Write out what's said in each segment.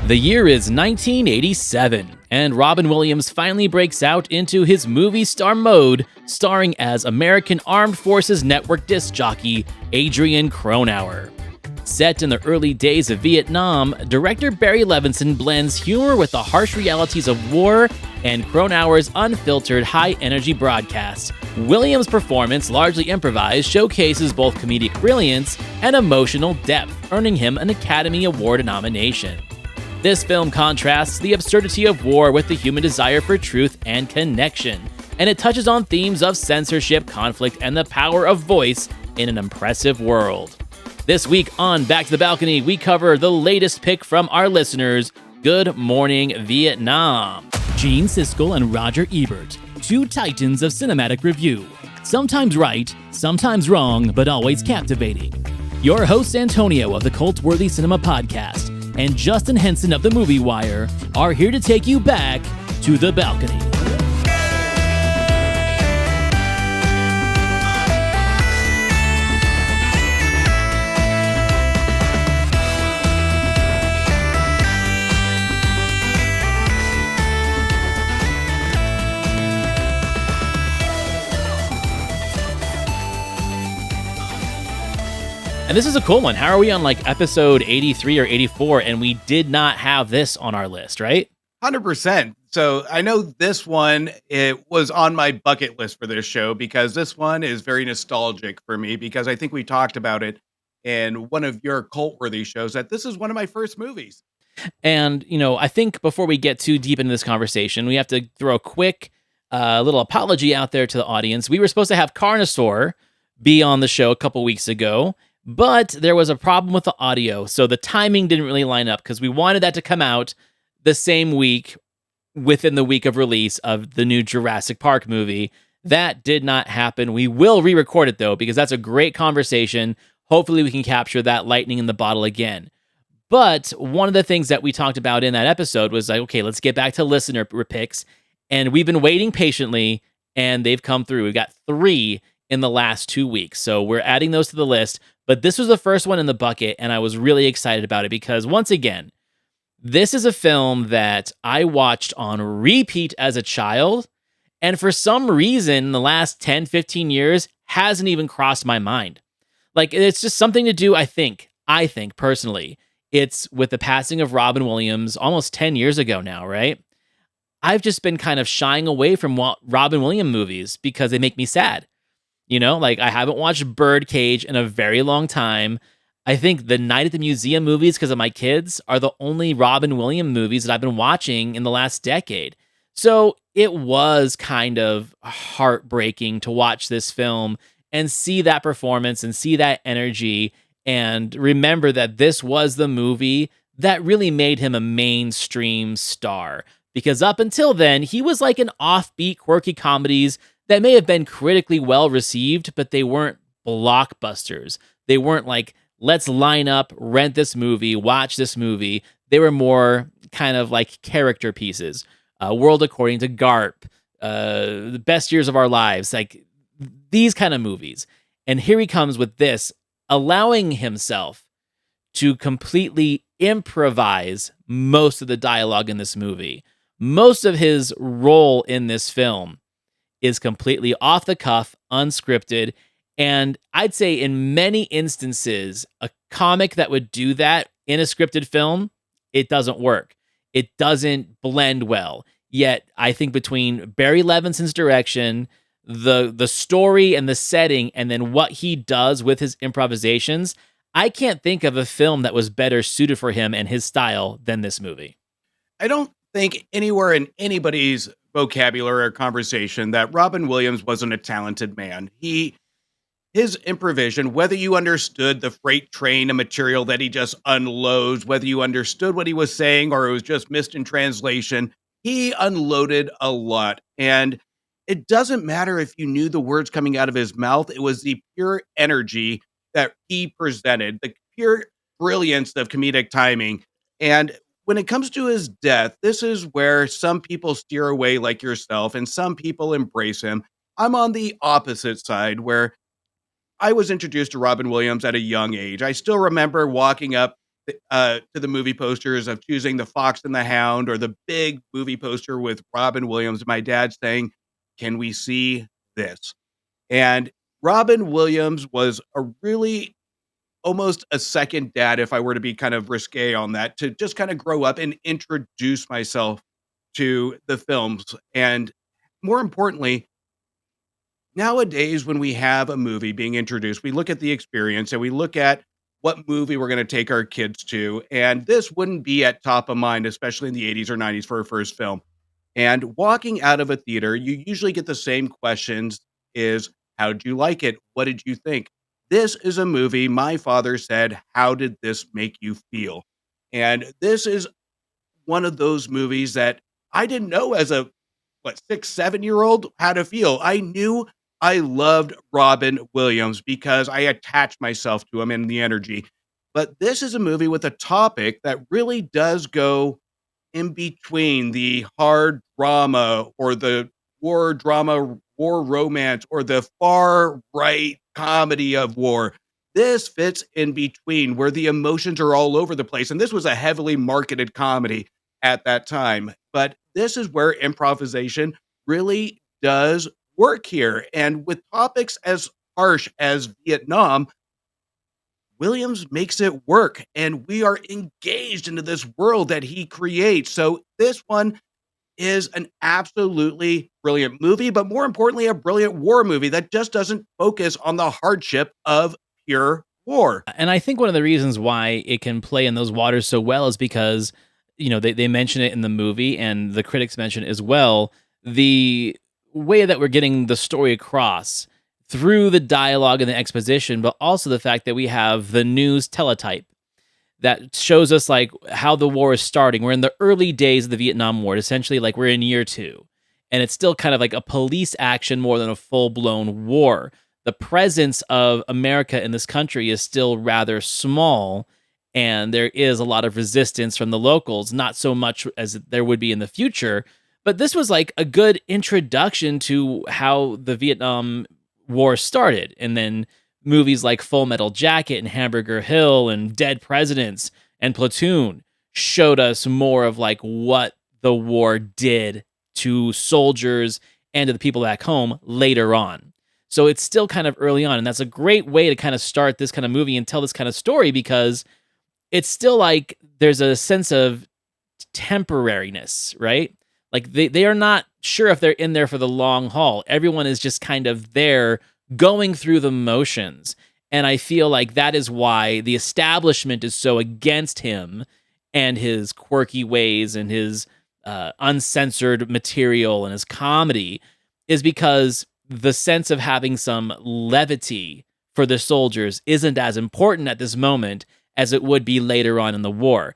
The year is 1987, and Robin Williams finally breaks out into his movie star mode, starring as American Armed Forces Network disc jockey Adrian Cronauer. Set in the early days of Vietnam, director Barry Levinson blends humor with the harsh realities of war and Cronauer's unfiltered, high-energy broadcast. Williams' performance, largely improvised, showcases both comedic brilliance and emotional depth, earning him an Academy Award nomination. This film contrasts the absurdity of war with the human desire for truth and connection, and it touches on themes of censorship, conflict, and the power of voice in an impressive world. This week on Back to the Balcony, we cover the latest pick from our listeners, Good Morning Vietnam. Gene Siskel and Roger Ebert, two titans of cinematic review. Sometimes right, sometimes wrong, but always captivating. Your hosts Antonio of the Cult-Worthy Cinema Podcast and Justin Henson of the Movie Wire are here to take you back to the balcony. And this is a cool one. How are we on like episode 83 or 84 and we did not have this on our list, right? 100%. So I know this one, it was on my bucket list for this show because this one is very nostalgic for me because I think we talked about it in one of your cult-worthy shows that this is one of my first movies. And, you know, I think before we get too deep into this conversation, we have to throw a quick little apology out there to the audience. We were supposed to have Carnosaur be on the show a couple weeks ago, but there was a problem with the audio, so the timing didn't really line up because we wanted that to come out the same week within the week of release of the new Jurassic Park movie. That did not happen. We will re-record it, though, because that's a great conversation. Hopefully we can capture that lightning in the bottle again. But one of the things that we talked about in that episode was like, okay, let's get back to listener picks, and we've been waiting patiently, and they've come through. We've got 3 in the last 2 weeks, so we're adding those to the list. But this was the first one in the bucket, and I was really excited about it because, once again, this is a film that I watched on repeat as a child, and for some reason, in the last 10, 15 years, hasn't even crossed my mind. Like, it's just something to do, I think, personally. It's with the passing of Robin Williams almost 10 years ago now, right? I've just been kind of shying away from Robin Williams movies because they make me sad. You know, like I haven't watched Birdcage in a very long time. I think the Night at the Museum movies, because of my kids, are the only Robin Williams movies that I've been watching in the last decade. So it was kind of heartbreaking to watch this film and see that performance and see that energy and remember that this was the movie that really made him a mainstream star. Because up until then, he was like an offbeat, quirky comedies that may have been critically well received, but they weren't blockbusters. They weren't like, let's line up, rent this movie, watch this movie. They were more kind of like character pieces. World According to Garp, The Best Years of Our Lives, like these kind of movies. And here he comes with this, allowing himself to completely improvise most of the dialogue in this movie. Most of his role in this film is completely off the cuff, unscripted, and I'd say in many instances, a comic that would do that in a scripted film, it doesn't work. It doesn't blend well. Yet, I think between Barry Levinson's direction, the story and the setting, and then what he does with his improvisations, I can't think of a film that was better suited for him and his style than this movie. I don't think anywhere in anybody's vocabulary or conversation that Robin Williams wasn't a talented man. His improvisation, whether you understood the freight train of material that he just unloads, whether you understood what he was saying or it was just missed in translation, he unloaded a lot. And it doesn't matter if you knew the words coming out of his mouth. It was the pure energy that he presented, the pure brilliance of comedic timing. And when it comes to his death, this is where some people steer away like yourself and some people embrace him. I'm on the opposite side where I was introduced to Robin Williams at a young age. I still remember walking up to the movie posters of choosing the Fox and the Hound or the big movie poster with Robin Williams. My dad saying, "Can we see this?" And Robin Williams was a really almost a second dad, if I were to be kind of risque on that, to just kind of grow up and introduce myself to the films. And more importantly, nowadays, when we have a movie being introduced, we look at the experience and we look at what movie we're going to take our kids to. And this wouldn't be at top of mind, especially in the 80s or 90s for a first film. And walking out of a theater, you usually get the same questions is, how did you like it? What did you think? This is a movie my father said, how did this make you feel? And this is one of those movies that I didn't know as a 6, 7-year old how to feel. I knew I loved Robin Williams because I attached myself to him and the energy. But this is a movie with a topic that really does go in between the hard drama or the war drama, war romance, or the far right comedy of war. This fits in between where the emotions are all over the place. And this was a heavily marketed comedy at that time. But this is where improvisation really does work here. And with topics as harsh as Vietnam, Williams makes it work, and we are engaged into this world that he creates. So this one is an absolutely brilliant movie, but more importantly, a brilliant war movie that just doesn't focus on the hardship of pure war. And I think one of the reasons why it can play in those waters so well is because, they mention it in the movie and the critics mention it as well. The way that we're getting the story across through the dialogue and the exposition, but also the fact that we have the news teletype that shows us like how the war is starting. We're in the early days of the Vietnam War, essentially like we're in year 2. And it's still kind of like a police action more than a full-blown war. The presence of America in this country is still rather small, and there is a lot of resistance from the locals, not so much as there would be in the future. But this was like a good introduction to how the Vietnam War started. And then movies like Full Metal Jacket and Hamburger Hill and Dead Presidents and Platoon showed us more of like what the war did to soldiers and to the people back home later on. So it's still kind of early on, and that's a great way to kind of start this kind of movie and tell this kind of story, because it's still like there's a sense of temporariness, right? Like they are not sure if they're in there for the long haul. Everyone is just kind of there going through the motions. And I feel like that is why the establishment is so against him and his quirky ways and his uncensored material and his comedy, is because the sense of having some levity for the soldiers isn't as important at this moment as it would be later on in the war.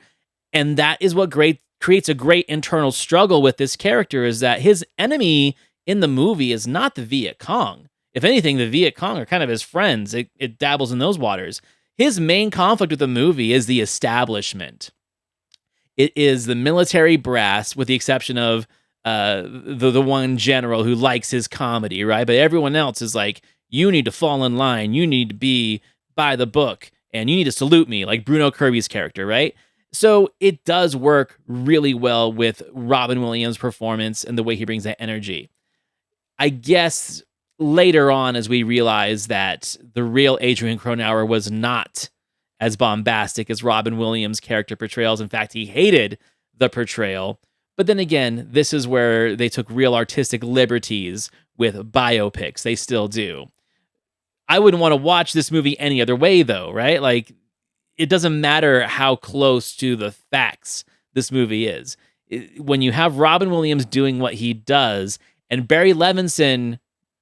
And that is what creates a great internal struggle with this character, is that his enemy in the movie is not the Viet Cong. If anything, the Viet Cong are kind of his friends. It dabbles in those waters. His main conflict with the movie is the establishment. It is the military brass, with the exception of the one general who likes his comedy, right? But everyone else is like, you need to fall in line. You need to be by the book, and you need to salute me, like Bruno Kirby's character, right? So it does work really well with Robin Williams' performance and the way he brings that energy. I guess later on, as we realize that the real Adrian Cronauer was not as bombastic as Robin Williams' character portrayals. In fact, he hated the portrayal. But then again, this is where they took real artistic liberties with biopics. They still do. I wouldn't want to watch this movie any other way, though, right? Like, it doesn't matter how close to the facts this movie is. When you have Robin Williams doing what he does and Barry Levinson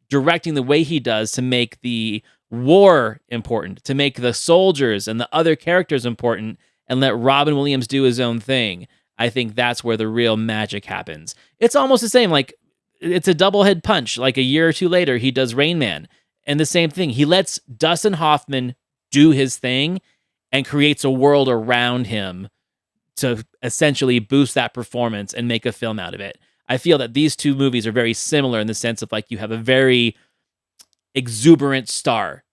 directing the way he does to make the war important, to make the soldiers and the other characters important, and let Robin Williams do his own thing, I think that's where the real magic happens. It's almost the same. Like, it's a double head punch. Like a year or two later, he does Rain Man. And the same thing. He lets Dustin Hoffman do his thing and creates a world around him to essentially boost that performance and make a film out of it. I feel that these two movies are very similar in the sense of, like, you have a very exuberant star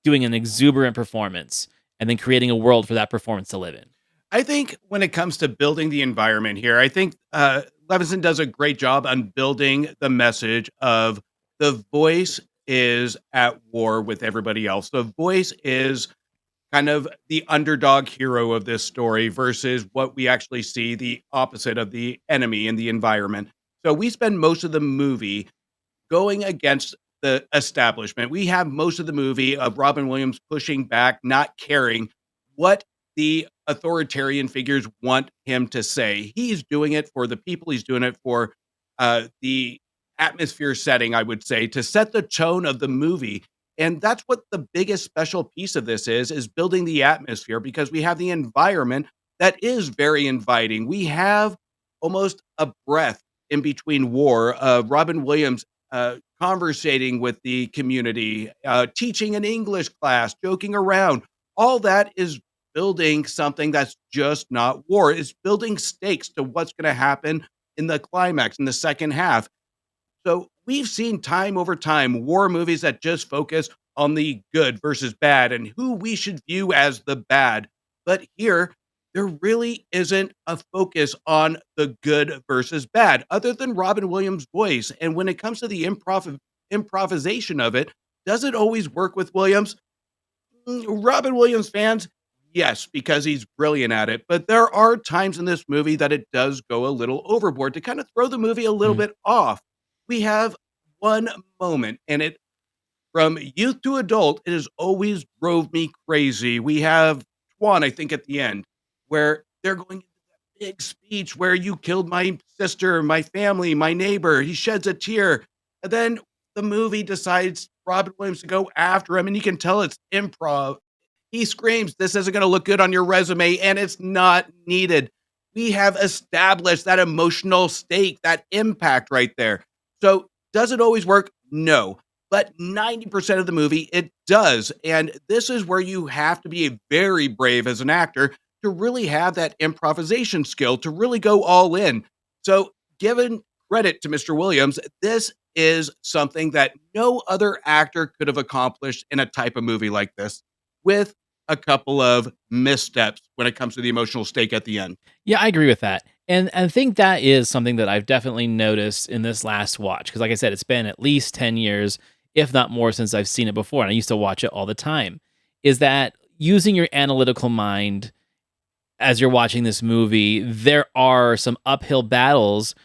doing an exuberant performance and then creating a world for that performance to live in. I think when it comes to building the environment here, I think Levinson does a great job on building the message of the voice is at war with everybody else. The voice is kind of the underdog hero of this story versus what we actually see the opposite of the enemy in the environment. So we spend most of the movie going against the establishment. We have most of the movie of Robin Williams pushing back, not caring what the authoritarian figures want him to say. He's doing it for the people. He's doing it for the atmosphere setting, I would say, to set the tone of the movie. And that's what the biggest special piece of this is building the atmosphere because we have the environment that is very inviting. We have almost a breath in between war of Robin Williams conversating with the community, teaching an English class, joking around. All that is building something that's just not war. It's building stakes to what's going to happen in the climax in the second half. So we've seen time over time war movies that just focus on the good versus bad and who we should view as the bad. But here, there really isn't a focus on the good versus bad, other than Robin Williams' voice. And when it comes to the improvisation of it, does it always work with Williams? Robin Williams fans, yes, because he's brilliant at it. But there are times in this movie that it does go a little overboard to kind of throw the movie a little Mm. bit off. We have one moment, and it from youth to adult, it has always drove me crazy. We have Twan, I think, at the end, where they're going into that big speech where you killed my sister, my family, my neighbor. He sheds a tear. And then the movie decides Robin Williams to go after him, and you can tell it's improv. He screams, "This isn't going to look good on your resume," and it's not needed. We have established that emotional stake, that impact right there. So, does it always work? No. But 90% of the movie, it does. And this is where you have to be very brave as an actor to really have that improvisation skill, to really go all in. So, given credit to Mr. Williams, this is something that no other actor could have accomplished in a type of movie like this with a couple of missteps when it comes to the emotional stake at the end. Yeah, I agree with that. And I think that is something that I've definitely noticed in this last watch. Because, like I said, it's been at least 10 years, if not more, since I've seen it before. And I used to watch it all the time. Is that using your analytical mind as you're watching this movie, there are some uphill battles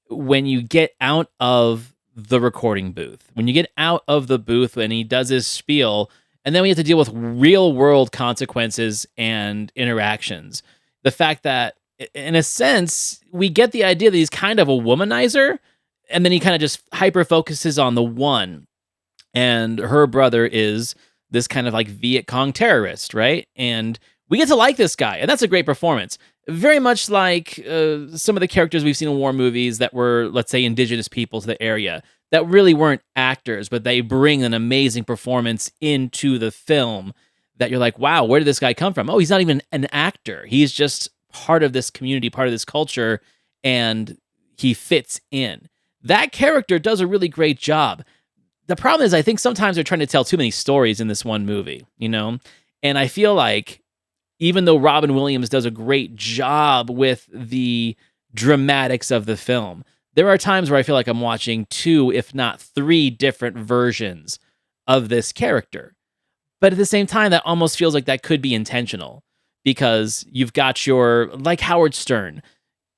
when you get out of the recording booth. When you get out of the booth and he does his spiel, and then we have to deal with real world consequences and interactions. The fact that, in a sense, we get the idea that he's kind of a womanizer, and then he kind of just hyper focuses on the one. And her brother is this kind of like Viet Cong terrorist, right? And we get to like this guy, and that's a great performance. Very much like some of the characters we've seen in war movies that were, let's say, indigenous people to the area that really weren't actors, but they bring an amazing performance into the film that you're like, wow, where did this guy come from? Oh, he's not even an actor. He's just part of this community, part of this culture, and he fits in. That character does a really great job. The problem is, I think sometimes they're trying to tell too many stories in this one movie, you know? And I feel like even though Robin Williams does a great job with the dramatics of the film, there are times where I feel like I'm watching two, if not three different versions of this character. But at the same time, that almost feels like that could be intentional because you've got your, like Howard Stern,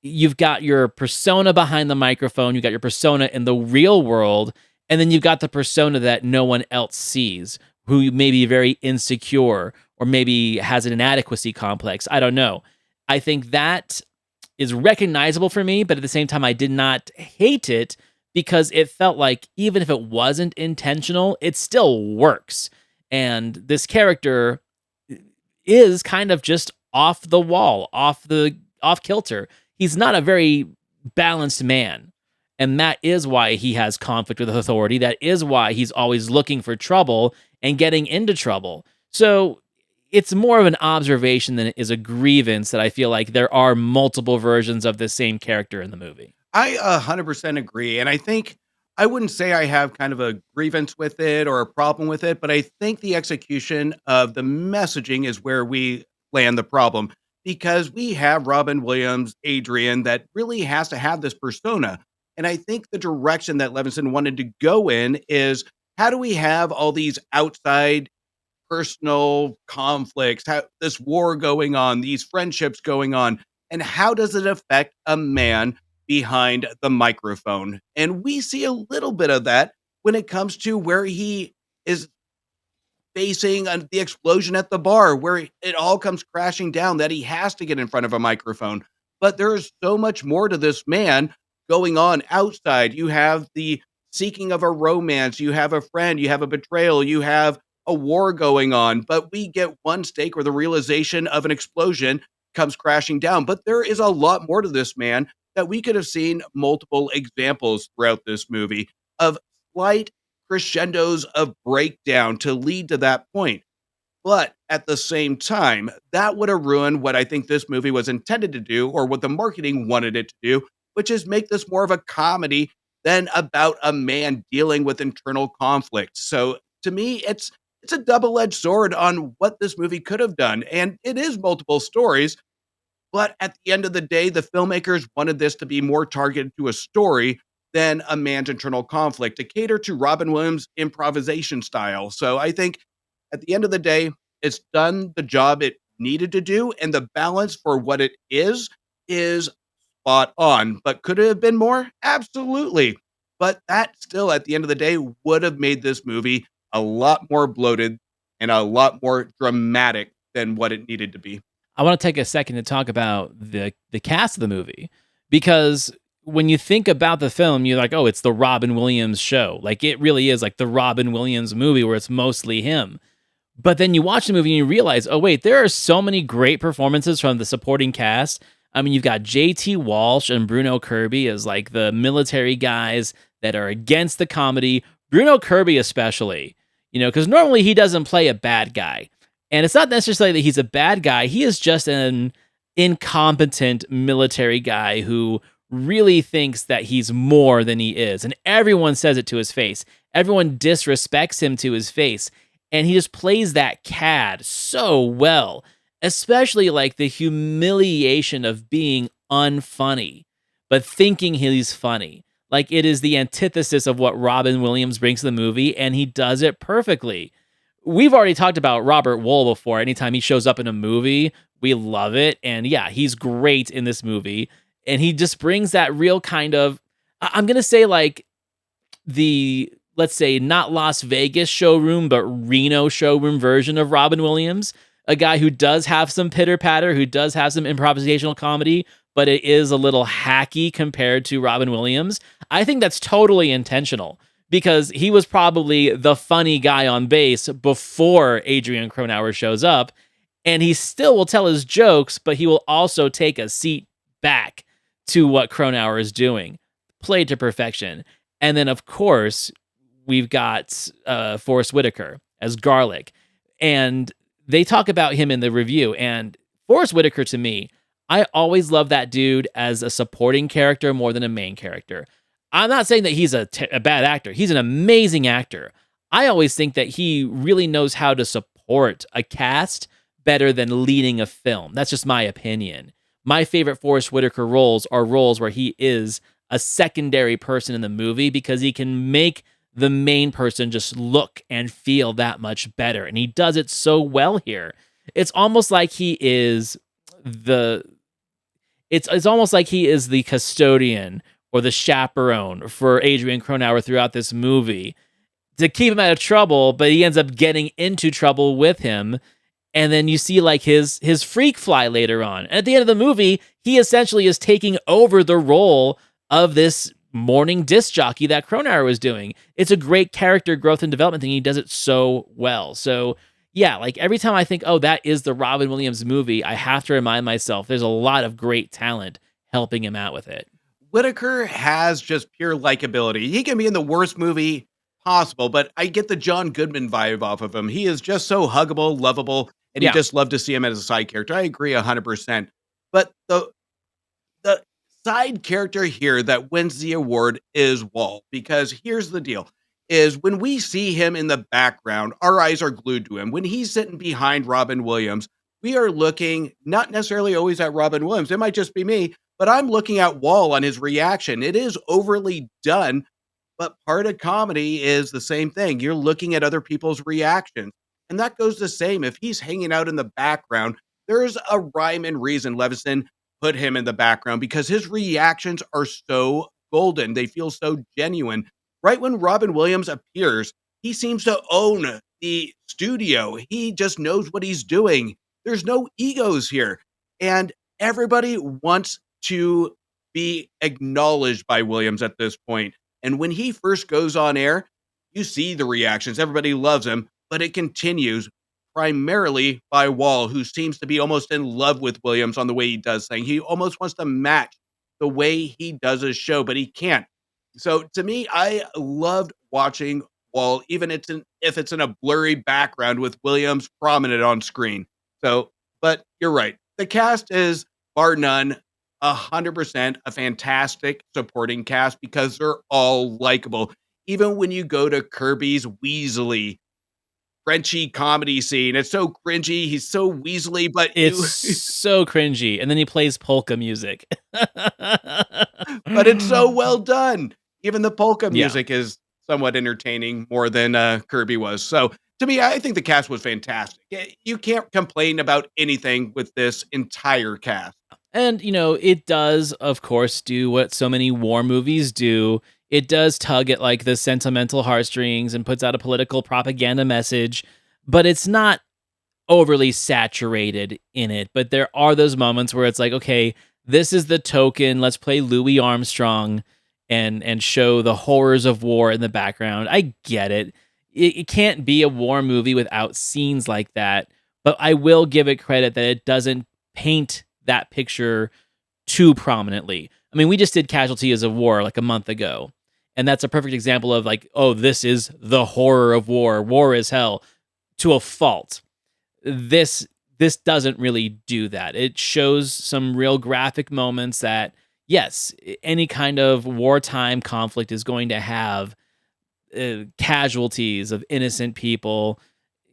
you've got your persona behind the microphone, you've got your persona in the real world, and then you've got the persona that no one else sees, who may be very insecure or maybe has an inadequacy complex. I don't know. I think that is recognizable for me, but at the same time, I did not hate it because it felt like even if it wasn't intentional, it still works. And this character is kind of just off the wall, off kilter. He's not a very balanced man. And that is why he has conflict with authority. That is why he's always looking for trouble and getting into trouble. So it's more of an observation than it is a grievance that I feel like there are multiple versions of the same character in the movie. I 100% agree. And I think I wouldn't say I have kind of a grievance with it or a problem with it, but I think the execution of the messaging is where we land the problem. because we have Robin Williams, Adrian, that really has to have this persona. And I think the direction that Levinson wanted to go in is how do we have all these outside personal conflicts, how this war going on, these friendships going on, and how does it affect a man behind the microphone? And we see a little bit of that when it comes to where he is facing the explosion at the bar where it all comes crashing down that he has to get in front of a microphone. But there is so much more to this man going on outside. You have the seeking of a romance, you have a friend, you have a betrayal, you have a war going on. But we get one stake where the realization of an explosion comes crashing down. But there is a lot more to this man that we could have seen multiple examples throughout this movie of slight crescendos of breakdown to lead to that point. But at the same time, that would have ruined what I think this movie was intended to do, or what the marketing wanted it to do, which is make this more of a comedy than about a man dealing with internal conflict. So to me, it's a double-edged sword on what this movie could have done. And it is multiple stories, but at the end of the day, the filmmakers wanted this to be more targeted to a story than a man's internal conflict to cater to Robin Williams' improvisation style. So I think at the end of the day, it's done the job it needed to do, and the balance for what it is spot on. But could it have been more? Absolutely. But that still, at the end of the day, would have made this movie a lot more bloated and a lot more dramatic than what it needed to be. I want to take a second to talk about the cast of the movie, because when you think about the film, you're like, oh, it's the Robin Williams show. Like, it really is like the Robin Williams movie where it's mostly him. But then you watch the movie and you realize, oh, wait, there are so many great performances from the supporting cast. I mean, you've got J.T. Walsh and Bruno Kirby as like the military guys that are against the comedy. Bruno Kirby, especially, because normally he doesn't play a bad guy. And it's not necessarily that he's a bad guy. He is just an incompetent military guy who really thinks that he's more than he is. And everyone says it to his face. Everyone disrespects him to his face. And he just plays that cad so well, especially like the humiliation of being unfunny, but thinking he's funny. Like, it is the antithesis of what Robin Williams brings to the movie, and he does it perfectly. We've already talked about Robert Wuhl before. Anytime he shows up in a movie, we love it. And yeah, he's great in this movie. And he just brings that real kind of, I'm going to say like the, let's say not Las Vegas showroom, but Reno showroom version of Robin Williams. A guy who does have some pitter patter, who does have some improvisational comedy, but it is a little hacky compared to Robin Williams. I think that's totally intentional, because he was probably the funny guy on base before Adrian Cronauer shows up, and he still will tell his jokes, but he will also take a seat back to what Cronauer is doing. Played to perfection. And then, of course, we've got Forrest Whitaker as Garlic, and they talk about him in the review, and Forrest Whitaker, to me, I always love that dude as a supporting character more than a main character. I'm not saying that he's a bad actor. He's an amazing actor. I always think that he really knows how to support a cast better than leading a film. That's just my opinion. My favorite Forrest Whitaker roles are roles where he is a secondary person in the movie, because he can make the main person just look and feel that much better. And he does it so well here. It's almost like he is it's almost like he is the custodian or the chaperone for Adrian Cronauer throughout this movie to keep him out of trouble, but he ends up getting into trouble with him. And then you see like his freak fly later on. And at the end of the movie, he essentially is taking over the role of this morning disc jockey that Cronauer was doing. It's a great character growth and development thing. He does it so well. So yeah, like every time I think, oh, that is the Robin Williams movie, I have to remind myself there's a lot of great talent helping him out with it. Whitaker has just pure likability. He can be in the worst movie possible, but I get the John Goodman vibe off of him. He is just so huggable, lovable, and you Yeah. just love to see him as a side character. I agree 100%. But the side character here that wins the award is Walt, because here's the deal. Is when we see him in the background, our eyes are glued to him. When he's sitting behind Robin Williams, we are looking not necessarily always at Robin Williams. It might just be me, but I'm looking at Wall on his reaction. It is overly done, but part of comedy is the same thing. You're looking at other people's reactions. And that goes the same. If he's hanging out in the background, there's a rhyme and reason Levinson put him in the background because his reactions are so golden. They feel so genuine. Right when Robin Williams appears, he seems to own the studio. He just knows what he's doing. There's no egos here. And everybody wants to be acknowledged by Williams at this point. And when he first goes on air, you see the reactions. Everybody loves him, but it continues primarily by Wall, who seems to be almost in love with Williams on the way he does things. He almost wants to match the way he does his show, but he can't. So to me, I loved watching Wall, even if it's in a blurry background with Williams prominent on screen. So, but you're right. The cast is bar none 100% a fantastic supporting cast because they're all likable. Even when you go to Kirby's Weasley Frenchy comedy scene, it's so cringy. He's so Weasley, but It's so cringy. And then he plays polka music. but it's so well done. Even the polka Yeah. music is somewhat entertaining more than Kirby was. So to me, I think the cast was fantastic. You can't complain about anything with this entire cast. And, it does, of course, do what so many war movies do. It does tug at like the sentimental heartstrings and puts out a political propaganda message, but it's not overly saturated in it. But there are those moments where it's like, okay, this is the token. Let's play Louis Armstrong and show the horrors of war in the background. I get it. It can't be a war movie without scenes like that. But I will give it credit that it doesn't paint that picture too prominently. I mean, we just did Casualties of War like a month ago. And that's a perfect example of like, oh, this is the horror of war. War is hell to a fault. This doesn't really do that. It shows some real graphic moments that, yes, any kind of wartime conflict is going to have casualties of innocent people,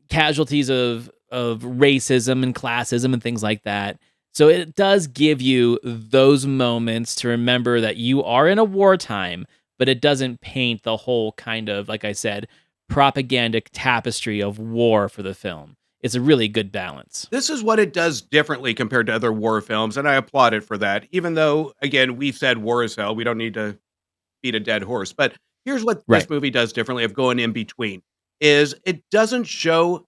casualties of racism and classism and things like that. So it does give you those moments to remember that you are in a wartime, but it doesn't paint the whole kind of, like I said, propagandic tapestry of war for the film. It's a really good balance. This is what it does differently compared to other war films, and I applaud it for that. Even though, again, we've said war is hell, we don't need to beat a dead horse. But here's what Right. this movie does differently of going in between is it doesn't show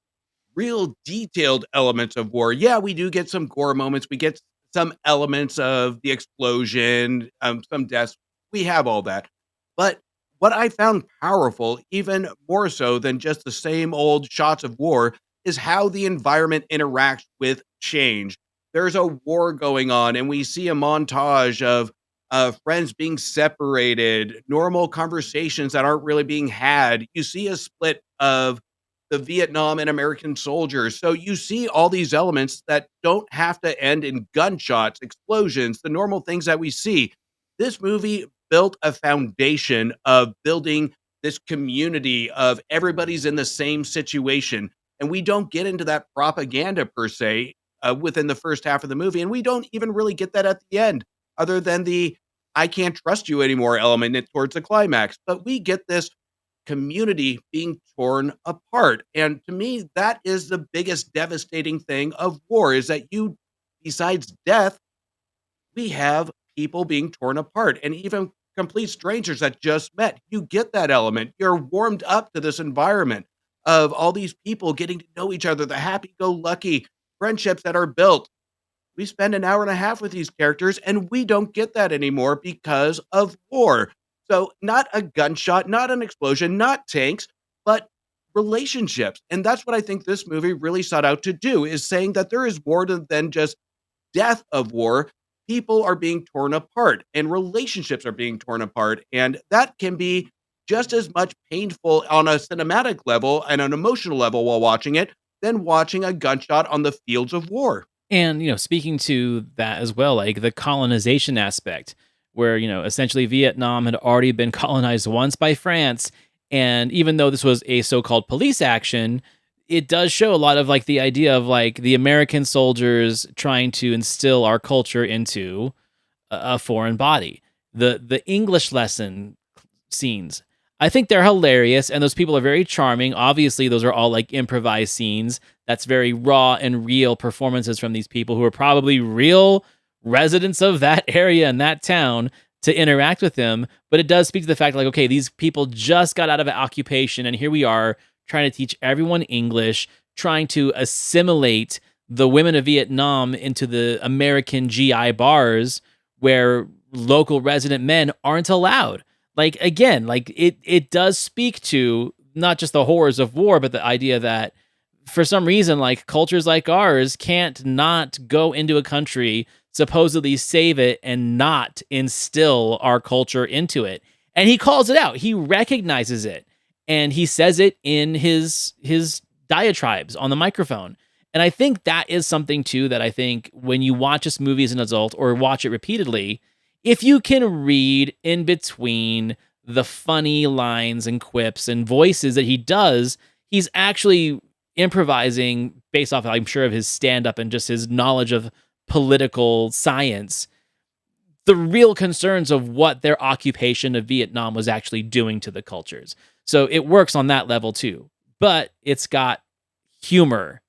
real detailed elements of war. Yeah, we do get some gore moments. We get some elements of the explosion, some deaths. We have all that. But what I found powerful, even more so than just the same old shots of war, is how the environment interacts with change. There's a war going on, and we see a montage of friends being separated, normal conversations that aren't really being had. You see a split of the Vietnam and American soldiers. So you see all these elements that don't have to end in gunshots, explosions, the normal things that we see. This movie built a foundation of building this community of everybody's in the same situation. And we don't get into that propaganda per se within the first half of the movie. And we don't even really get that at the end, other than the I can't trust you anymore element towards the climax. But we get this community being torn apart. And to me, that is the biggest devastating thing of war is that besides death, we have people being torn apart and even complete strangers that just met. You get that element. You're warmed up to this environment of all these people getting to know each other, the happy go lucky friendships that are built. We spend an hour and a half with these characters, and we don't get that anymore because of war. So, not a gunshot, not an explosion, not tanks, but relationships. And that's what I think this movie really sought out to do is saying that there is more than just death of war. People are being torn apart and relationships are being torn apart. And that can be just as much painful on a cinematic level and an emotional level while watching it than watching a gunshot on the fields of war. And, speaking to that as well, like the colonization aspect, where, essentially Vietnam had already been colonized once by France. And even though this was a so called police action, it does show a lot of like the idea of like the American soldiers trying to instill our culture into a foreign body. The English lesson scenes, I think they're hilarious, and those people are very charming. Obviously, those are all like improvised scenes. That's very raw and real performances from these people who are probably real residents of that area and that town to interact with them. But it does speak to the fact like, okay, these people just got out of an occupation, and here we are trying to teach everyone English, trying to assimilate the women of Vietnam into the American GI bars where local resident men aren't allowed. Like again, like it does speak to not just the horrors of war, but the idea that for some reason, like cultures like ours can't not go into a country, supposedly save it, and not instill our culture into it. And he calls it out. He recognizes it, and he says it in his diatribes on the microphone. And I think that is something too that I think when you watch this movie as an adult or watch it repeatedly, if you can read in between the funny lines and quips and voices that he does, he's actually improvising based off, I'm sure, of his stand up and just his knowledge of political science, the real concerns of what their occupation of Vietnam was actually doing to the cultures. So it works on that level too, but it's got humor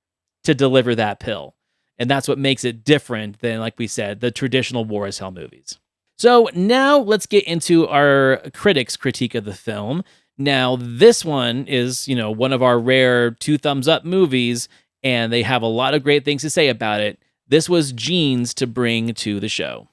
to deliver that pill. And that's what makes it different than, like we said, the traditional war is hell movies. So now let's get into our critics' critique of the film. Now, this one is, one of our rare 2 thumbs up movies, and they have a lot of great things to say about it. This was Gene's to bring to the show.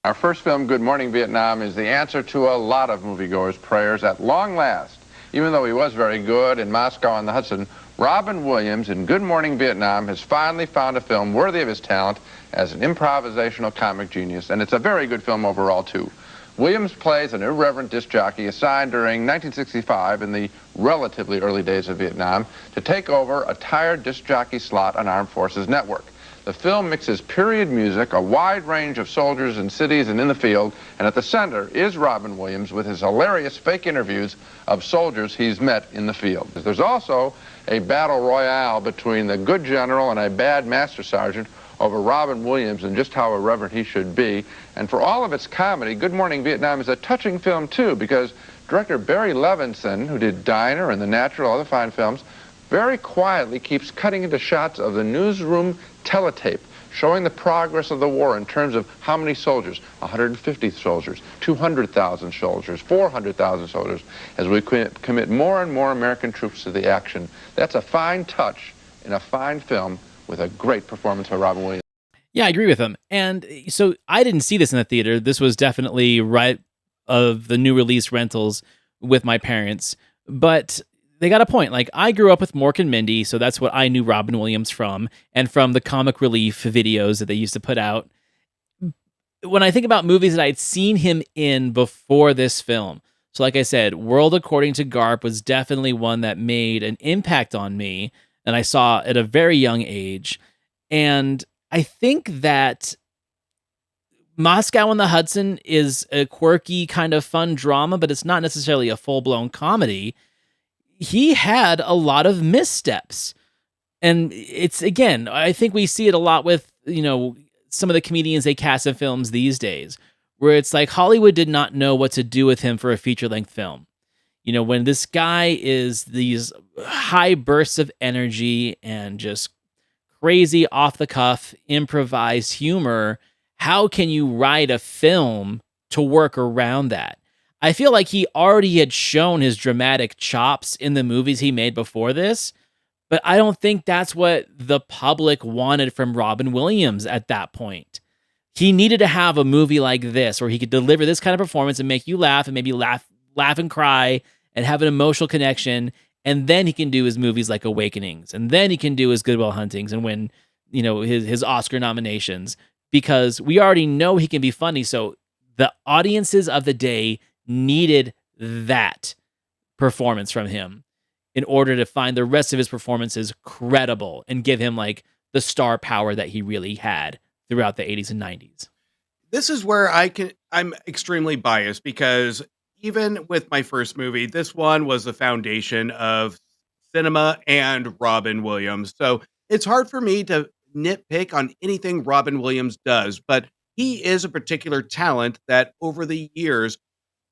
Our first film, Good Morning Vietnam, is the answer to a lot of moviegoers' prayers at long last. Even though he was very good in Moscow on the Hudson, Robin Williams in Good Morning Vietnam has finally found a film worthy of his talent as an improvisational comic genius, and it's a very good film overall, too. Williams plays an irreverent disc jockey assigned during 1965 in the relatively early days of Vietnam to take over a tired disc jockey slot on Armed Forces Network. The film mixes period music, a wide range of soldiers in cities and in the field, and at the center is Robin Williams with his hilarious fake interviews of soldiers he's met in the field. There's also a battle royale between the good general and a bad master sergeant over Robin Williams and just how irreverent he should be. And for all of its comedy, Good Morning Vietnam is a touching film, too, because director Barry Levinson, who did Diner and The Natural, other fine films, very quietly keeps cutting into shots of the newsroom teletape, showing the progress of the war in terms of how many soldiers, 150 soldiers, 200,000 soldiers, 400,000 soldiers, as we commit more and more American troops to the action. That's a fine touch in a fine film with a great performance by Robin Williams. Yeah, I agree with him. And so I didn't see this in the theater. This was definitely right of the new release rentals with my parents. But they got a point. Like, I grew up with Mork and Mindy, so that's what I knew Robin Williams from, and from the comic relief videos that they used to put out. When I think about movies that I'd seen him in before this film, so like I said, World According to Garp was definitely one that made an impact on me, and I saw at a very young age. And I think that Moscow on the Hudson is a quirky, kind of fun drama, but it's not necessarily a full-blown comedy. He had a lot of missteps. And it's, again, I think we see it a lot with, some of the comedians they cast in films these days, where it's like Hollywood did not know what to do with him for a feature-length film. When this guy is these high bursts of energy and just crazy off-the-cuff, improvised humor, how can you write a film to work around that? I feel like he already had shown his dramatic chops in the movies he made before this, but I don't think that's what the public wanted from Robin Williams at that point. He needed to have a movie like this where he could deliver this kind of performance and make you laugh and maybe laugh and cry and have an emotional connection, and then he can do his movies like Awakenings, and then he can do his Good Will Huntings and win, his Oscar nominations, because we already know he can be funny. So the audiences of the day needed that performance from him in order to find the rest of his performances credible and give him like the star power that he really had throughout the 80s and 90s. This is where I'm extremely biased, because even with my first movie, this one was the foundation of cinema and Robin Williams. So it's hard for me to nitpick on anything Robin Williams does, but he is a particular talent that over the years,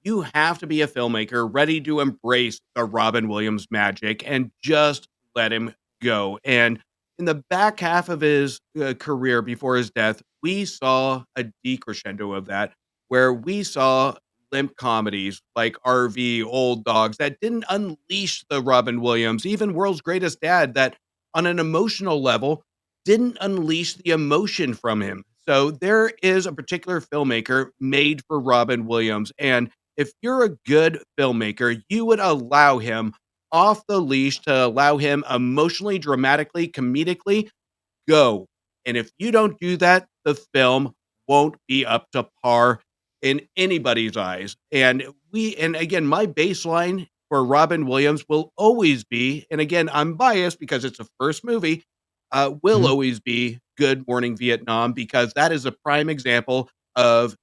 you have to be a filmmaker ready to embrace the Robin Williams magic and just let him go. And in the back half of his career before his death, we saw a decrescendo of that, where we saw limp comedies like RV, Old Dogs, that didn't unleash the Robin Williams, even World's Greatest Dad, that on an emotional level didn't unleash the emotion from him. So there is a particular filmmaker made for Robin Williams. And if you're a good filmmaker, you would allow him off the leash to allow him emotionally, dramatically, comedically go. And if you don't do that, the film won't be up to par in anybody's eyes. And again, my baseline for Robin Williams will always be, and again, I'm biased because it's a first movie, will Mhm. always be Good Morning Vietnam, because that is a prime example of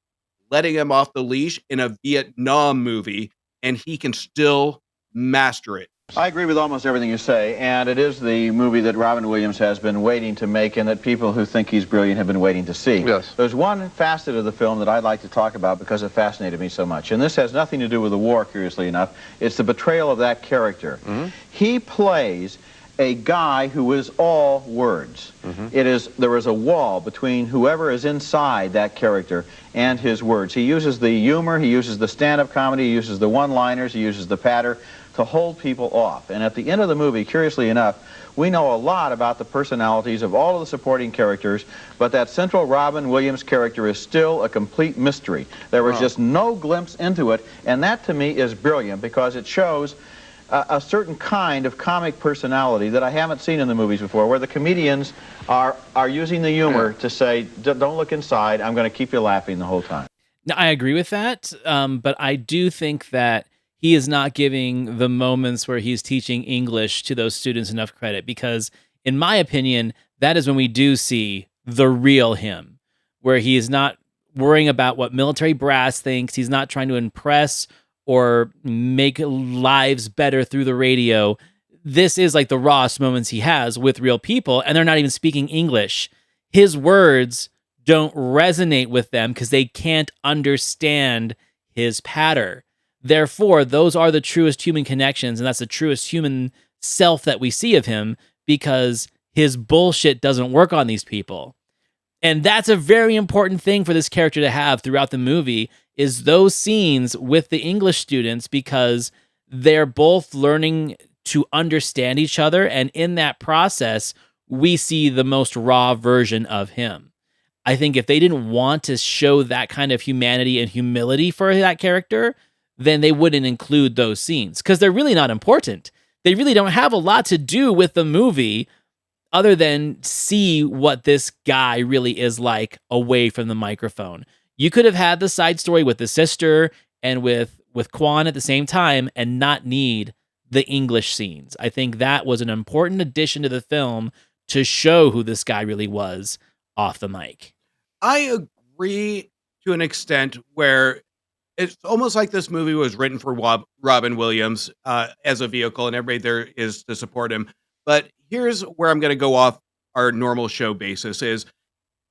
letting him off the leash in a Vietnam movie, and he can still master it. I agree with almost everything you say, and it is the movie that Robin Williams has been waiting to make and that people who think he's brilliant have been waiting to see. Yes. There's one facet of the film that I'd like to talk about because it fascinated me so much, and this has nothing to do with the war, curiously enough. It's the betrayal of that character. He plays a guy who is all words. There is a wall between whoever is inside that character and his words. He uses the humor, he uses the stand-up comedy, he uses the one-liners, he uses the patter to hold people off. And at the end of the movie, curiously enough, we know a lot about the personalities of all of the supporting characters, but that central Robin Williams character is still a complete mystery. There was just no glimpse into it, and that to me is brilliant because it shows a certain kind of comic personality that I haven't seen in the movies before, where the comedians are using the humor to say, don't look inside, I'm going to keep you laughing the whole time. Now, I agree with that, but I do think that he is not giving the moments where he's teaching English to those students enough credit, because in my opinion, that is when we do see the real him, where he is not worrying about what military brass thinks. He's not trying to impress or make lives better through the radio. This is like the rawest moments he has with real people, and they're not even speaking English. His words don't resonate with them because they can't understand his patter. Therefore, those are the truest human connections, and that's the truest human self that we see of him, because his bullshit doesn't work on these people. And that's a very important thing for this character to have throughout the movie, is those scenes with the English students, because they're both learning to understand each other. And in that process, we see the most raw version of him. I think if they didn't want to show that kind of humanity and humility for that character, then they wouldn't include those scenes, because they're really not important. They really don't have a lot to do with the movie other than see what this guy really is like away from the microphone. You could have had the side story with the sister and with Quan at the same time and not need the English scenes. I think that was an important addition to the film to show who this guy really was off the mic. I agree to an extent where it's almost like this movie was written for Robin Williams as a vehicle, and everybody there is to support him. But here's where I'm going to go off our normal show basis: is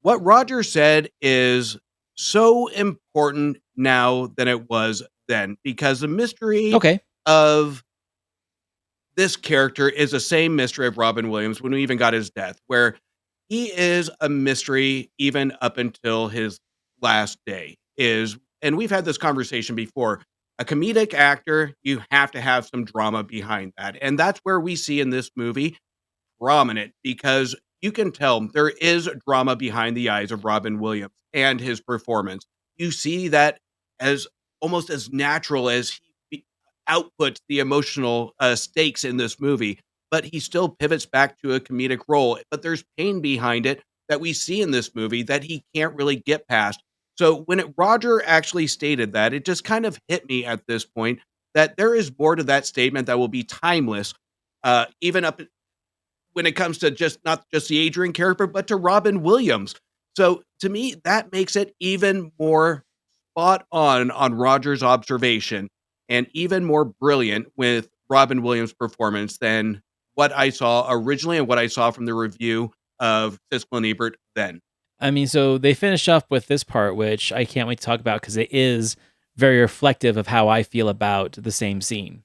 what Roger said is so important now than it was then, because the mystery Okay. of this character is the same mystery of Robin Williams when we even got his death, where he is a mystery even up until his last day. And we've had this conversation before. A comedic actor, you have to have some drama behind that. And that's where we see in this movie prominent, because you can tell there is drama behind the eyes of Robin Williams and his performance. You see that as almost as natural as he outputs the emotional stakes in this movie, but he still pivots back to a comedic role. But there's pain behind it that we see in this movie that he can't really get past. So when Roger actually stated that, it just kind of hit me at this point that there is more to that statement that will be timeless, even up when it comes to just not just the Adrian character, but to Robin Williams. So to me, that makes it even more spot on Roger's observation, and even more brilliant with Robin Williams' performance than what I saw originally and what I saw from the review of Siskel and Ebert then. I mean, so they finish up with this part, which I can't wait to talk about because it is very reflective of how I feel about the same scene.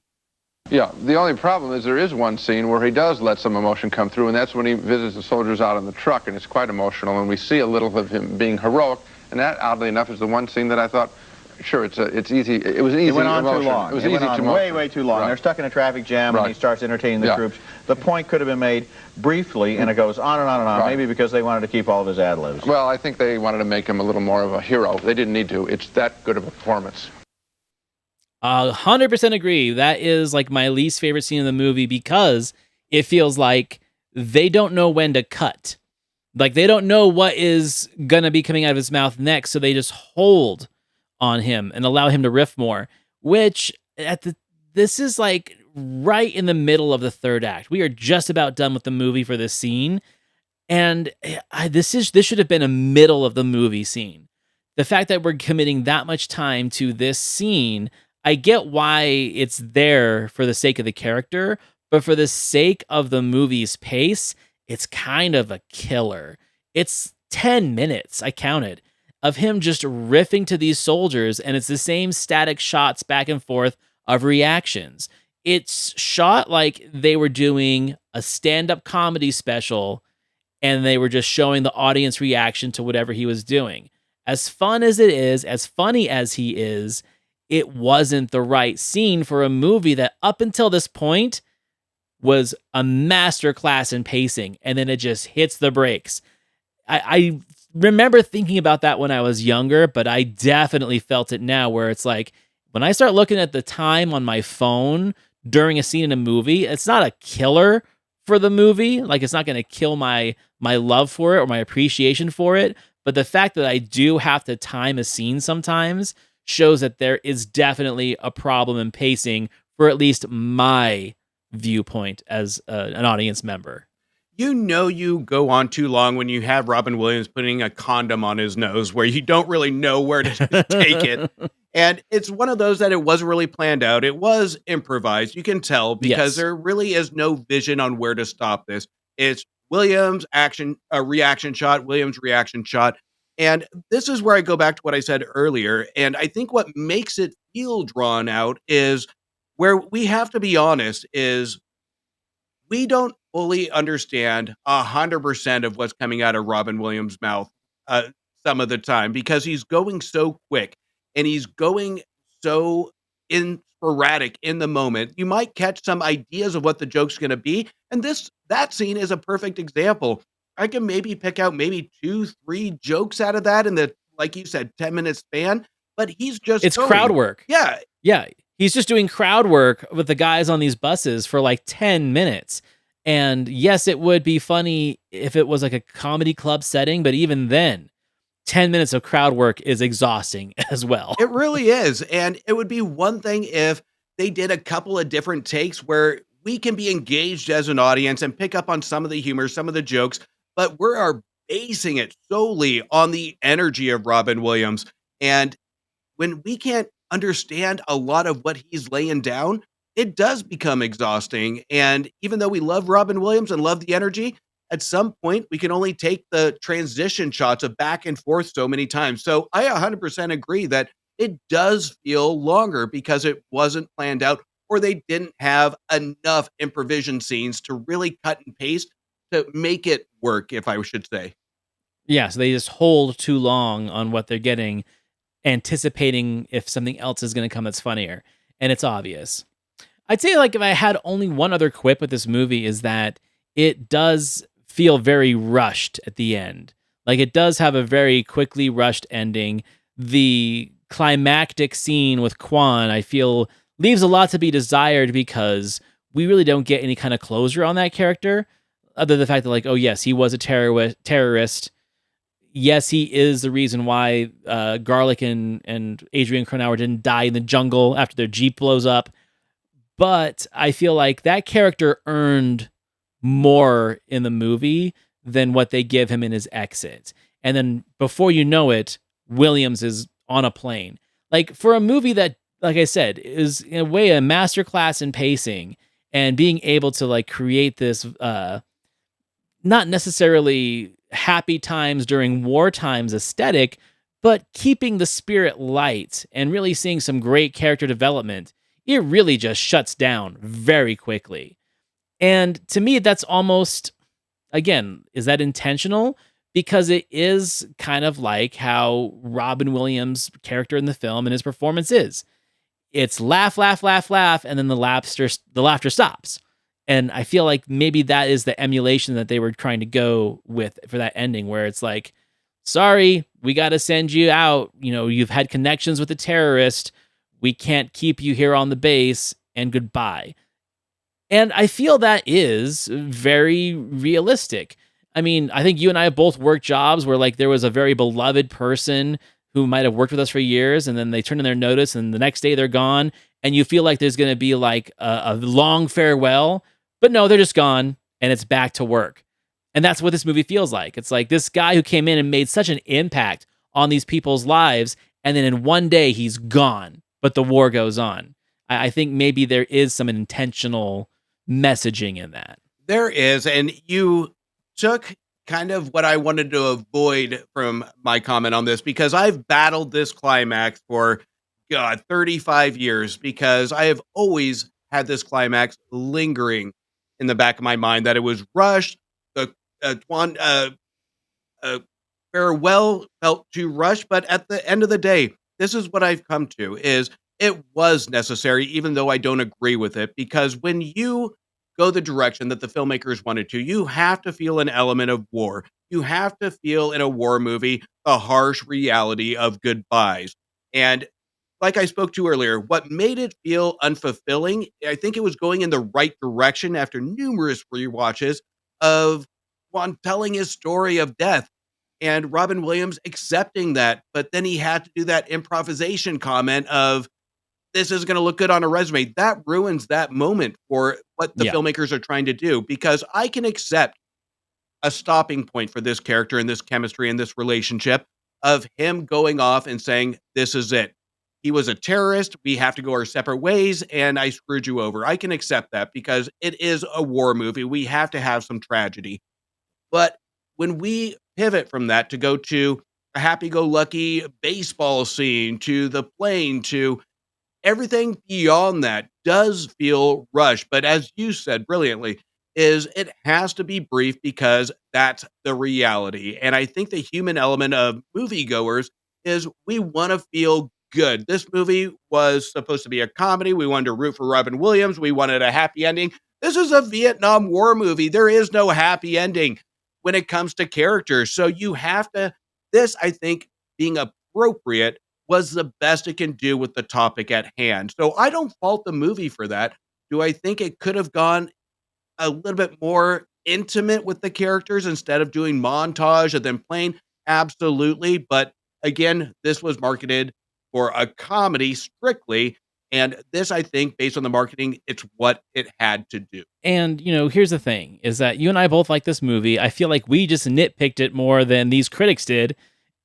Yeah, the only problem is there is one scene where he does let some emotion come through, and that's when he visits the soldiers out in the truck, and it's quite emotional, and we see a little of him being heroic, and that, oddly enough, is the one scene that I thought, sure, it's easy. It was an easy It went on emotion. too long. It was It easy went on way too long. Right. They're stuck in a traffic jam, and he starts entertaining the troops. The point could have been made briefly, and it goes on and on and on, maybe because they wanted to keep all of his ad-libs. Well, I think they wanted to make him a little more of a hero. They didn't need to. It's that good of a performance. 100% agree. That is like my least favorite scene in the movie because it feels like they don't know when to cut. Like they don't know what is going to be coming out of his mouth next, so they just hold on him and allow him to riff more, which this is like right in the middle of the third act. We are just about done with the movie for this scene, and this should have been a middle of the movie scene. The fact that we're committing that much time to this scene, I get why it's there for the sake of the character, but for the sake of the movie's pace, it's kind of a killer. It's 10 minutes, I counted, of him just riffing to these soldiers, and it's the same static shots back and forth of reactions. It's shot like they were doing a stand-up comedy special, and they were just showing the audience reaction to whatever he was doing. As fun as it is, as funny as he is, it wasn't the right scene for a movie that up until this point was a masterclass in pacing, and then it just hits the brakes. I remember thinking about that when I was younger, but I definitely felt it now where it's like, when I start looking at the time on my phone during a scene in a movie, it's not a killer for the movie. Like, it's not going to kill my love for it or my appreciation for it. But the fact that I do have to time a scene sometimes shows that there is definitely a problem in pacing for at least my viewpoint as an audience member. You go on too long when you have Robin Williams putting a condom on his nose where you don't really know where to take it. And it's one of those that it wasn't really planned out. It was improvised. You can tell because there really is no vision on where to stop this. It's Williams reaction shot, Williams reaction shot. And this is where I go back to what I said earlier. And I think what makes it feel drawn out is where we have to be honest is we don't fully understand 100% of what's coming out of Robin Williams' mouth some of the time because he's going so quick and he's going so sporadic in the moment. You might catch some ideas of what the joke's going to be, and that scene is a perfect example. I can maybe pick out maybe 2-3 jokes out of that in the, like you said, 10-minute span, but it's crowd work. Yeah. He's just doing crowd work with the guys on these buses for like 10 minutes. And yes, it would be funny if it was like a comedy club setting, but even then, 10 minutes of crowd work is exhausting as well. It really is. And it would be one thing if they did a couple of different takes where we can be engaged as an audience and pick up on some of the humor, some of the jokes, but we are basing it solely on the energy of Robin Williams. And when we can't understand a lot of what he's laying down, it does become exhausting. And even though we love Robin Williams and love the energy, at some point we can only take the transition shots of back and forth so many times. So I 100% agree that it does feel longer because it wasn't planned out or they didn't have enough improvisation scenes to really cut and paste to make it work, if I should say. Yeah, so they just hold too long on what they're getting, anticipating if something else is going to come that's funnier. And it's obvious. I'd say, like, if I had only one other quip with this movie is that it does feel very rushed at the end. Like, it does have a very quickly rushed ending. The climactic scene with Quan, I feel, leaves a lot to be desired because we really don't get any kind of closure on that character, other than the fact that, like, oh, yes, he was a terrorist. Yes, he is the reason why Garlic and Adrian Cronauer didn't die in the jungle after their Jeep blows up. But I feel like that character earned more in the movie than what they give him in his exit. And then before you know it, Williams is on a plane. Like, for a movie that, like I said, is in a way a masterclass in pacing, and being able to like create this not necessarily happy times during war times aesthetic, but keeping the spirit light and really seeing some great character development, it really just shuts down very quickly. And to me, that's almost, again, is that intentional? Because it is kind of like how Robin Williams' character in the film and his performance is. It's laugh, laugh, laugh, laugh, and then the laughter stops. And I feel like maybe that is the emulation that they were trying to go with for that ending, where it's like, sorry, we got to send you out. You know, you've had connections with a terrorist. We can't keep you here on the base, and goodbye. And I feel that is very realistic. I mean, I think you and I have both worked jobs where like there was a very beloved person who might have worked with us for years, and then they turn in their notice and the next day they're gone, and you feel like there's going to be like a long farewell, but no, they're just gone and it's back to work. And that's what this movie feels like. It's like this guy who came in and made such an impact on these people's lives, and then in one day he's gone, but the war goes on. I think maybe there is some intentional messaging in that. There is, and you took kind of what I wanted to avoid from my comment on this, because I've battled this climax for 35 years, because I have always had this climax lingering in the back of my mind that it was rushed. The farewell felt too rushed, but at the end of the day, this is what I've come to, is it was necessary, even though I don't agree with it, because when you go the direction that the filmmakers wanted to, you have to feel an element of war. You have to feel in a war movie the harsh reality of goodbyes. And like I spoke to earlier, what made it feel unfulfilling, I think it was going in the right direction after numerous rewatches of Juan telling his story of death and Robin Williams accepting that. But then he had to do that improvisation comment of, this is going to look good on a resume. That ruins that moment for what the filmmakers are trying to do, because I can accept a stopping point for this character and this chemistry and this relationship of him going off and saying, this is it. He was a terrorist. We have to go our separate ways, and I screwed you over. I can accept that because it is a war movie. We have to have some tragedy. But when we pivot from that to go to a happy-go-lucky baseball scene, to the plane, to everything beyond that does feel rushed. But as you said brilliantly, is it has to be brief because that's the reality. And I think the human element of moviegoers is we want to feel good. This movie was supposed to be a comedy. We wanted to root for Robin Williams. We wanted a happy ending. This is a Vietnam War movie. There is no happy ending when it comes to characters. So you have to, this, I think, being appropriate was the best it can do with the topic at hand. So I don't fault the movie for that. Do I think it could have gone a little bit more intimate with the characters instead of doing montage and then playing? Absolutely. But again, this was marketed for a comedy strictly. And this, I think, based on the marketing, it's what it had to do. And, you know, here's the thing, is that you and I both like this movie. I feel like we just nitpicked it more than these critics did,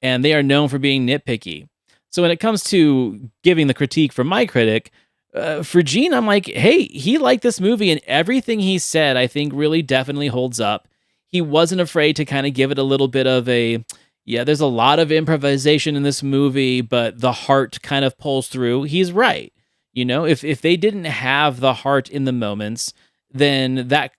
and they are known for being nitpicky. So when it comes to giving the critique from my critic, for Gene, I'm like, hey, he liked this movie, and everything he said, I think, really definitely holds up. He wasn't afraid to kind of give it a little bit of a, yeah, there's a lot of improvisation in this movie, but the heart kind of pulls through. He's right. You know, if they didn't have the heart in the moments, then that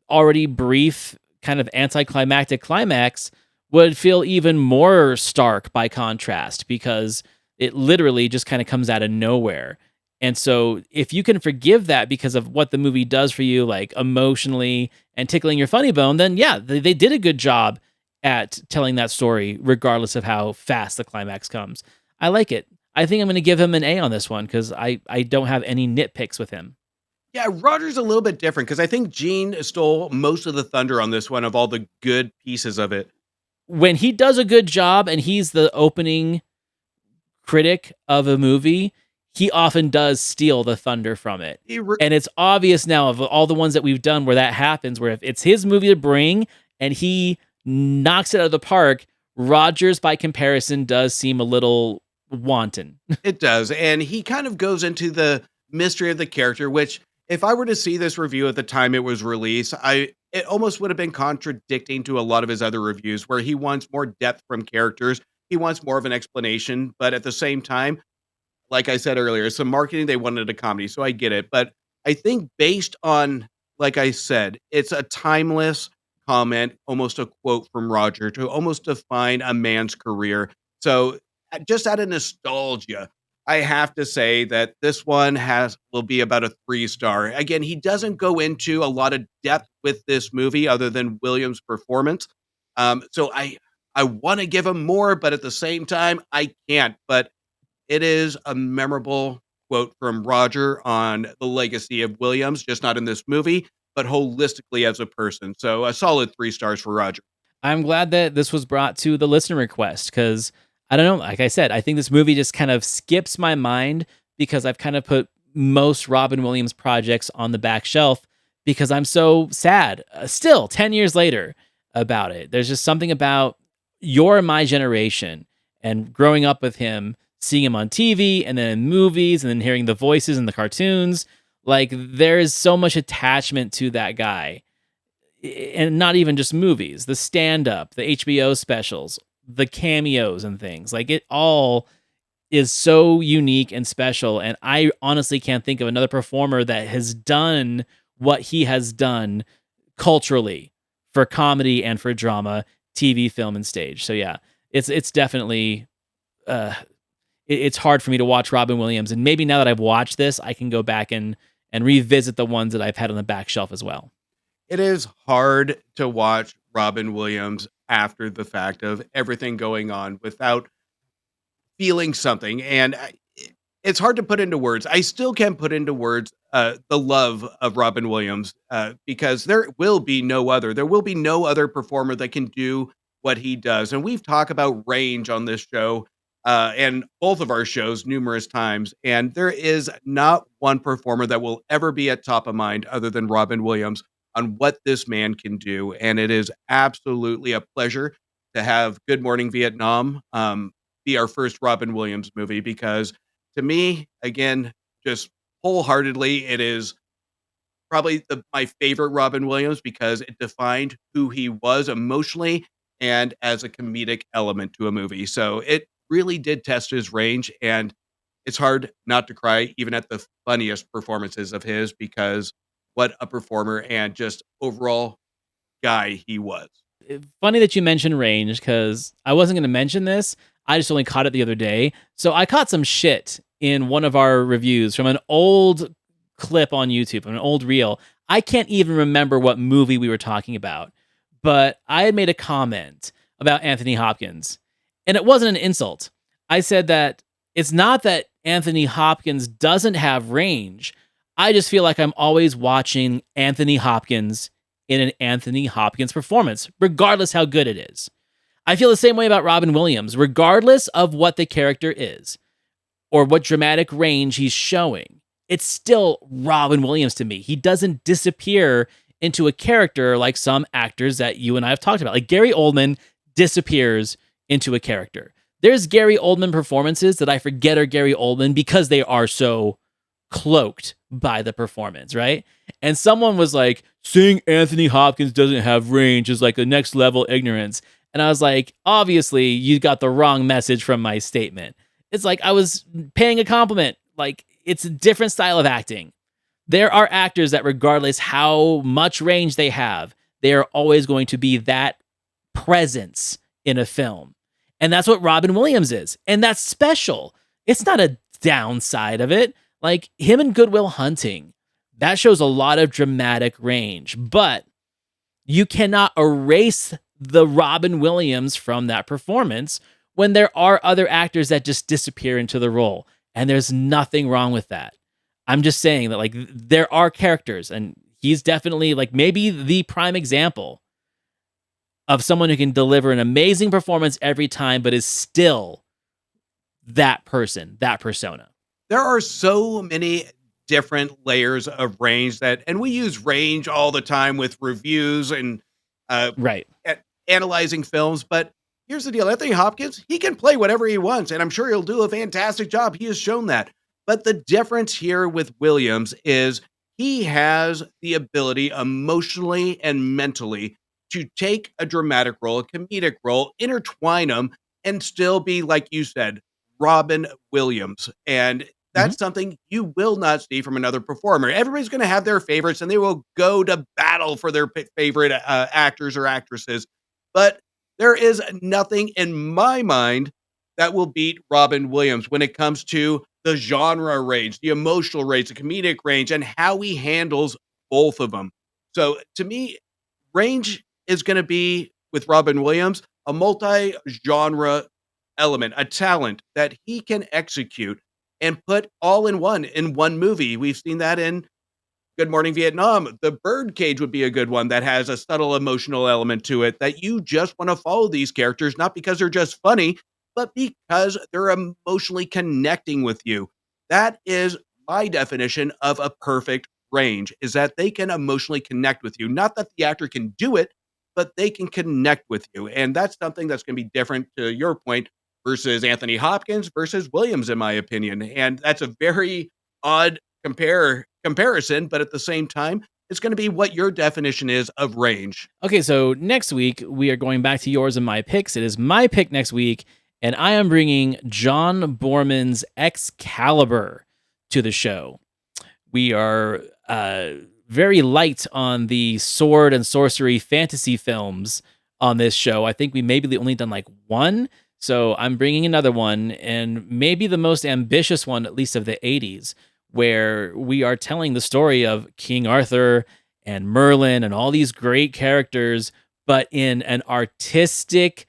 already brief kind of anticlimactic climax would feel even more stark by contrast, because it literally just kind of comes out of nowhere. And so if you can forgive that because of what the movie does for you, like emotionally and tickling your funny bone, then yeah, they did a good job at telling that story, regardless of how fast the climax comes. I like it. I think I'm going to give him an A on this one because I don't have any nitpicks with him. Yeah, Roger's a little bit different because I think Gene stole most of the thunder on this one of all the good pieces of it. When he does a good job and he's the opening critic of a movie, he often does steal the thunder from it. And it's obvious now of all the ones that we've done where that happens, where if it's his movie to bring and he knocks it out of the park, Rogers, by comparison, does seem a little wanton. It does. And he kind of goes into the mystery of the character, which If I were to see this review at the time it was released, it almost would have been contradicting to a lot of his other reviews where he wants more depth from characters. He wants more of an explanation, but at the same time, like I said earlier, some marketing, they wanted a comedy, so I get it. But I think based on, like I said, it's a timeless comment, almost a quote from Roger to almost define a man's career. So just out of nostalgia, I have to say that this one will be about a 3-star. Again, he doesn't go into a lot of depth with this movie other than Williams' performance. So I want to give him more, but at the same time, I can't. But it is a memorable quote from Roger on the legacy of Williams, just not in this movie, but holistically as a person. So a solid 3 stars for Roger. I'm glad that this was brought to the listener request because I don't know, like I said, I think this movie just kind of skips my mind because I've kind of put most Robin Williams projects on the back shelf because I'm so sad, still 10 years later, about it. There's just something about your my generation and growing up with him, seeing him on TV and then in movies and then hearing the voices in the cartoons. Like there is so much attachment to that guy, and not even just movies, the stand-up, the HBO specials, the cameos and things. Like it all is so unique and special, and I honestly can't think of another performer that has done what he has done culturally for comedy and for drama, TV, film, and stage. So yeah, it's definitely it's hard for me to watch Robin Williams, and maybe now that I've watched this, I can go back and revisit the ones that I've had on the back shelf as well. It is hard to watch Robin Williams after the fact of everything going on without feeling something. And it's hard to put into words. I still can't put into words the love of Robin Williams because there will be no other. There will be no other performer that can do what he does. And we've talked about range on this show and both of our shows numerous times. And there is not one performer that will ever be at top of mind other than Robin Williams on what this man can do. And it is absolutely a pleasure to have Good Morning Vietnam be our first Robin Williams movie because to me, again, just wholeheartedly, it is probably my favorite Robin Williams because it defined who he was emotionally and as a comedic element to a movie. So it really did test his range, and it's hard not to cry even at the funniest performances of his because what a performer and just overall guy he was. Funny that you mentioned range because I wasn't going to mention this. I just only caught it the other day. So I caught some shit in one of our reviews from an old clip on YouTube, an old reel. I can't even remember what movie we were talking about, but I had made a comment about Anthony Hopkins, and it wasn't an insult. I said that it's not that Anthony Hopkins doesn't have range. I just feel like I'm always watching Anthony Hopkins in an Anthony Hopkins performance, regardless how good it is. I feel the same way about Robin Williams, regardless of what the character is or what dramatic range he's showing. It's still Robin Williams to me. He doesn't disappear into a character like some actors that you and I have talked about. Like Gary Oldman disappears into a character. There's Gary Oldman performances that I forget are Gary Oldman because they are so cloaked by the performance, right? And someone was like, saying Anthony Hopkins doesn't have range is like a next level ignorance. And I was like, obviously, you got the wrong message from my statement. It's like I was paying a compliment. Like, it's a different style of acting. There are actors that, regardless how much range they have, they are always going to be that presence in a film. And that's what Robin Williams is. And that's special. It's not a downside of it. Like him in Good Will Hunting, that shows a lot of dramatic range, but you cannot erase the Robin Williams from that performance when there are other actors that just disappear into the role. And there's nothing wrong with that. I'm just saying that like there are characters, and he's definitely like maybe the prime example of someone who can deliver an amazing performance every time, but is still that person, that persona. There are so many different layers of range and we use range all the time with reviews and right. Analyzing films. But here's the deal. Anthony Hopkins, he can play whatever he wants, and I'm sure he'll do a fantastic job. He has shown that. But the difference here with Williams is he has the ability emotionally and mentally to take a dramatic role, a comedic role, intertwine them, and still be, like you said, Robin Williams. And Mhm. that's something you will not see from another performer. Everybody's going to have their favorites and they will go to battle for their favorite actors or actresses. But there is nothing in my mind that will beat Robin Williams when it comes to the genre range, the emotional range, the comedic range, and how he handles both of them. So to me, range is going to be with Robin Williams a multi-genre element, a talent that he can execute and put all in one movie. We've seen that in Good Morning Vietnam. The Birdcage would be a good one that has a subtle emotional element to it that you just want to follow these characters, not because they're just funny, but because they're emotionally connecting with you. That is my definition of a perfect range, is that they can emotionally connect with you. Not that the actor can do it, but they can connect with you. And that's something that's going to be different, to your point, versus Anthony Hopkins versus Williams, in my opinion. And that's a very odd comparison, but at the same time, it's going to be what your definition is of range. Okay, so next week we are going back to yours and my picks. It is my pick next week, and I am bringing John Borman's Excalibur to the show. We are very light on the sword and sorcery fantasy films on this show. I think we maybe only done like one, so I'm bringing another one, and maybe the most ambitious one, at least of the 80s, where we are telling the story of King Arthur and Merlin and all these great characters, but in an artistic,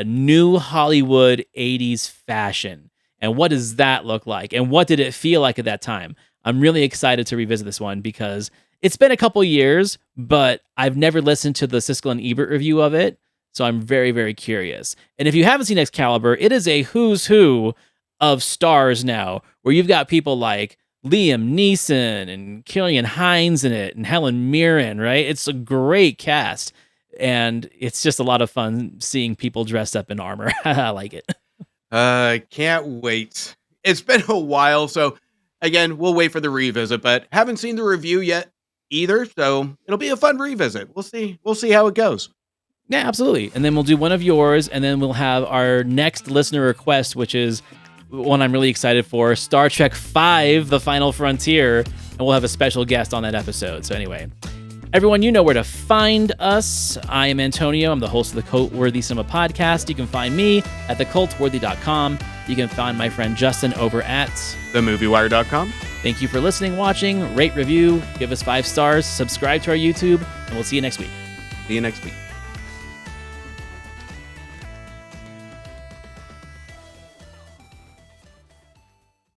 new Hollywood 80s fashion. And what does that look like? And what did it feel like at that time? I'm really excited to revisit this one because it's been a couple years, but I've never listened to the Siskel and Ebert review of it. So I'm very, very curious. And if you haven't seen Excalibur, it is a who's who of stars now, where you've got people like Liam Neeson and Cillian Hines in it and Helen Mirren, right? It's a great cast. And it's just a lot of fun seeing people dressed up in armor. I like it. Can't wait. It's been a while, so again, we'll wait for the revisit, but haven't seen the review yet either, so it'll be a fun revisit. We'll see. We'll see how it goes. Yeah, absolutely. And then we'll do one of yours, and then we'll have our next listener request, which is one I'm really excited for, Star Trek V, The Final Frontier, and we'll have a special guest on that episode. So anyway, everyone, you know where to find us. I am Antonio. I'm the host of the Cultworthy Cinema Podcast. You can find me at thecultworthy.com. You can find my friend Justin over at themoviewire.com. Thank you for listening, watching, rate, review, give us 5 stars, subscribe to our YouTube, and we'll see you next week. See you next week.